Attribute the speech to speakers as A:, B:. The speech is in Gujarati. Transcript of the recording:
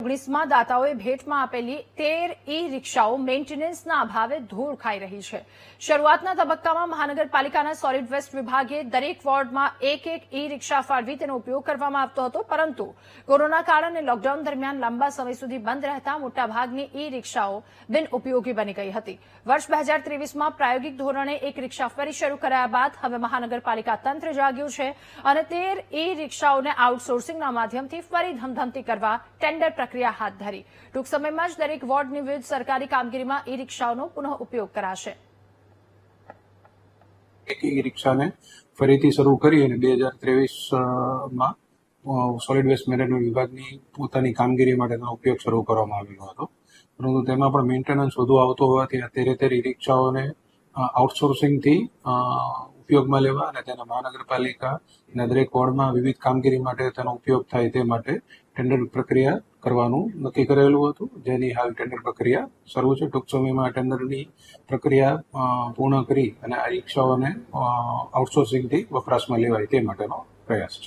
A: 2019માં દાતાઓએ ભેટમાં આપેલી 13 ઈ-રિક્ષાઓ મેન્ટેનન્સના અભાવે ધૂળ ખાઈ રહી છે. શરૂઆતના તબક્કામાં મહાનગરપાલિકાના સોલિડ વેસ્ટ વિભાગે દરેક વોર્ડમાં એક ઈ-રિક્ષા ફાળવી તેનો ઉપયોગ કરવામાં આવતો હતો, પરંતુ કોરોના કાળ અને લોકડાઉન દરમિયાન લાંબા સમય સુધી બંધ રહેતા મોટાભાગની ઈ-રિક્ષાઓ બિનઉપયોગી બની ગઈ હતી. વર્ષ 2023માં પ્રાયોગિક ધોરણે એક રિક્ષા ફરી શરૂ કરાયા બાદ હવે મહાનગરપાલિકા તંત્ર જાગ્યું છે અને 13 ઈ-રિક્ષાઓને આઉટસોર્સિંગના માધ્યમથી ફરી ધમધમતી કરવા ટેન્ડર પ્રક્રિયા હાથ ધરી. ટૂંક સમયમાં જ દરેક વોર્ડની વિવિધ સરકારી કામગીરીમાં ઈ-રિક્ષાઓનો પુનઃ ઉપયોગ કરાશે.
B: ઈ-રિક્ષાને ફરીથી શરૂ કરી અને 2023માં સોલિડ વેસ્ટ મેનેજમેન્ટ વિભાગની પોતાની કામગીરી માટે તેનો ઉપયોગ શરૂ કરવામાં આવેલો હતો, પરંતુ તેમાં પણ મેન્ટેનન્સ વધુ આવતો હોવાથી અત્યારે ઈ-રિક્ષાઓને આઉટસોર્સિંગથી ઉપયોગમાં લેવા અને તેના મહાનગરપાલિકાના દરેક વોર્ડમાં વિવિધ કામગીરી માટે તેનો ઉપયોગ થાય તે માટે ટેન્ડર પ્રક્રિયા કરવાનું નક્કી કરેલું હતું, જેની હાલ ટેન્ડર પ્રક્રિયા શરૂ છે. ટૂંક સમયમાં ટેન્ડરની પ્રક્રિયા પૂર્ણ કરી અને આ રિક્ષાઓને આઉટસોર્સિંગથી વપરાશમાં લેવાય તે માટેનો પ્રયાસ છે.